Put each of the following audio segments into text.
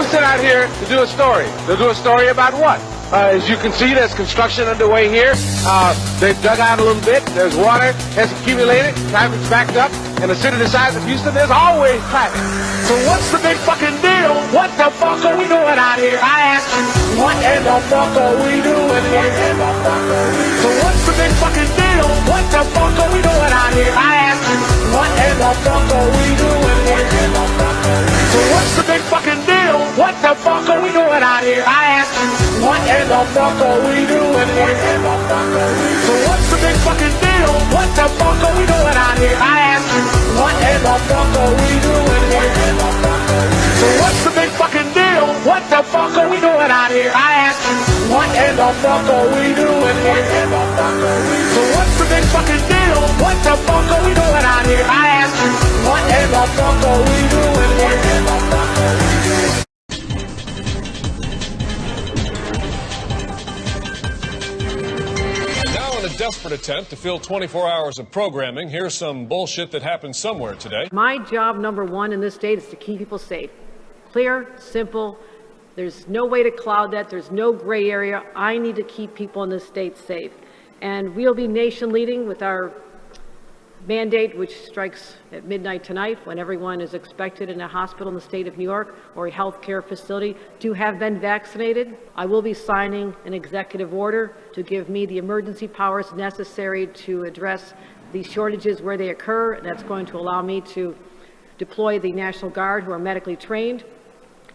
was sent out here to do a story. To do a story about what? As you can see, there's construction underway here. They've dug out a little bit. There's water has accumulated. Traffic's backed up. In a city the size of Houston, there's always traffic. So what's the big fucking deal? What the fuck are we doing out here? I ask you, what in the fuck are we doing here? So what's the big fucking deal? What the fuck are we doing out here? I ask you, what in the fuck are we doing here? So what's the big fucking deal? What the fuck are we doing out here? I ask you, what in the fuck are we doing here? So what's the big fucking deal? What the fuck are we doing out here? I ask you, what in the fuck are we doing here? So what's the big fucking deal? What the fuck are we doing out here? I ask you, what in the fuck are we doing here? So what's the big fucking deal? What the fuck are we doing out here? I ask you, what in the fuck are we doing here? A desperate attempt to fill 24 hours of programming. Here's some bullshit that happened somewhere today. My job number one in this state is to keep people safe. Clear, simple. There's no way to cloud that. There's no gray area. I need to keep people in this state safe. And we'll be nation leading with our mandate, which strikes at midnight tonight, when everyone is expected in a hospital in the state of New York or a healthcare facility to have been vaccinated. I will be signing an executive order to give me the emergency powers necessary to address these shortages where they occur. And that's going to allow me to deploy the National Guard, who are medically trained,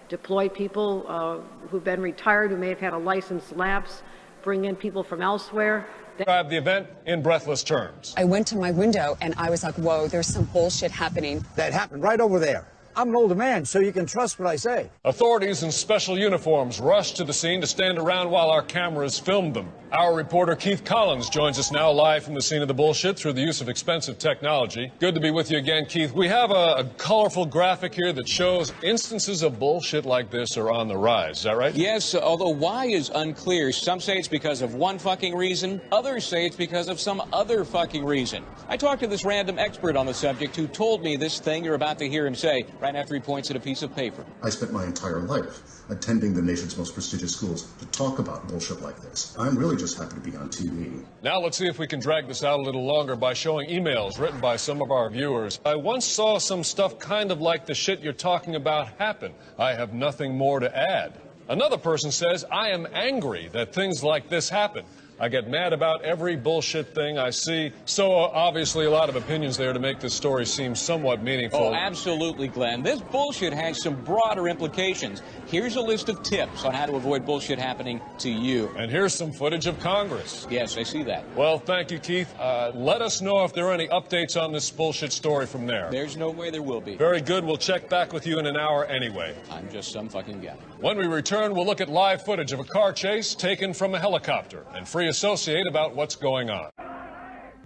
deploy people who've been retired, who may have had a license lapse, bring in people from elsewhere. Describe the event in breathless terms. I went to my window and I was like, whoa, there's some bullshit happening. That happened right over there. I'm an older man, so you can trust what I say. Authorities in special uniforms rushed to the scene to stand around while our cameras filmed them. Our reporter Keith Collins joins us now live from the scene of the bullshit through the use of expensive technology. Good to be with you again, Keith. We have a colorful graphic here that shows instances of bullshit like this are on the rise. Is that right? Yes, although why is unclear. Some say it's because of one fucking reason. Others say it's because of some other fucking reason. I talked to this random expert on the subject who told me this thing you're about to hear him say right after he points at a piece of paper. I spent my entire life attending the nation's most prestigious schools to talk about bullshit like this. I'm really just happy to be on TV. Now let's see if we can drag this out a little longer by showing emails written by some of our viewers. I once saw some stuff kind of like the shit you're talking about happen. I have nothing more to add. Another person says, I am angry that things like this happen. I get mad about every bullshit thing I see. So obviously a lot of opinions there to make this story seem somewhat meaningful. Oh, absolutely, Glenn. This bullshit has some broader implications. Here's a list of tips on how to avoid bullshit happening to you. And here's some footage of Congress. Yes, I see that. Well, thank you, Keith. Let us know if there are any updates on this bullshit story from there. There's no way there will be. Very good. We'll check back with you in an hour anyway. I'm just some fucking guy. When we return, we'll look at live footage of a car chase taken from a helicopter and free associate about what's going on.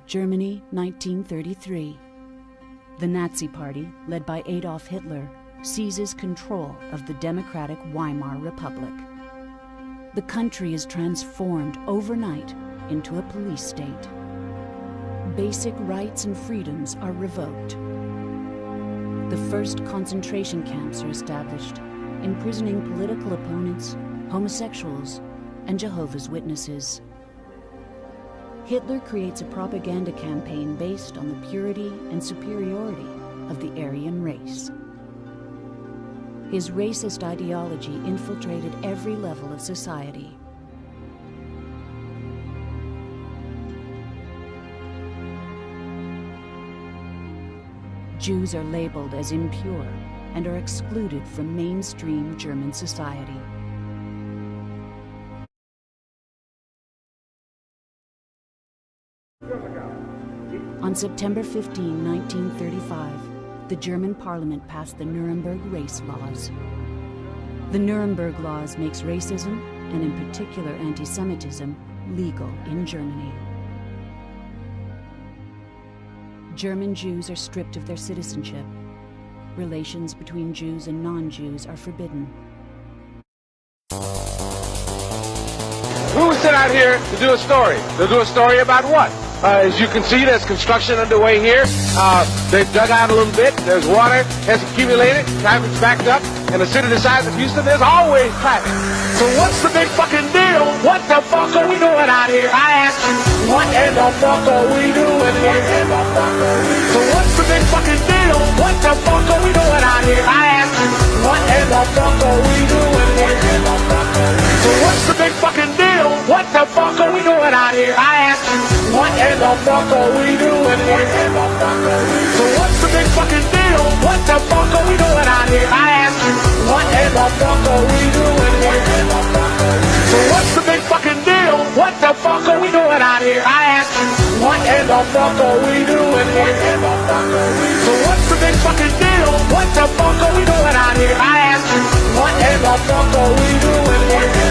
Germany, 1933. The Nazi Party, led by Adolf Hitler, seizes control of the democratic Weimar Republic. The country is transformed overnight into a police state. Basic rights and freedoms are revoked. The first concentration camps are established, imprisoning political opponents, homosexuals, and Jehovah's Witnesses. Hitler creates a propaganda campaign based on the purity and superiority of the Aryan race. His racist ideology infiltrated every level of society. Jews are labeled as impure and are excluded from mainstream German society. On September 15, 1935, the German parliament passed the Nuremberg race laws. The Nuremberg laws makes racism, and in particular anti-Semitism, legal in Germany. German Jews are stripped of their citizenship. Relations between Jews and non-Jews are forbidden. We were sent out here to do a story. To do a story about what? As you can see, there's construction underway here. They've dug out a little bit. There's water has accumulated. Traffic's backed up. In a city the size of Houston, there's always traffic. So what's the big fucking deal? What the fuck are we doing out here? I ask you, what in the fuck are we doing here? So what's the big fucking deal? What the fuck are we doing out here? I ask you, what in the fuck are we doing here? So what's the big fucking deal? What the fuck are we doing out here? I ask you, what in the fuck are we doing here? So what's the big fucking deal? What the fuck are we doing out here? I ask you, what in the fuck are we doing here? So what's the big fucking deal? What the fuck are we doing out here? I ask you, what in the fuck are we doing here? So what's the big fucking deal? What the fuck are we doing out here? I ask you, what in the fuck are we doing here?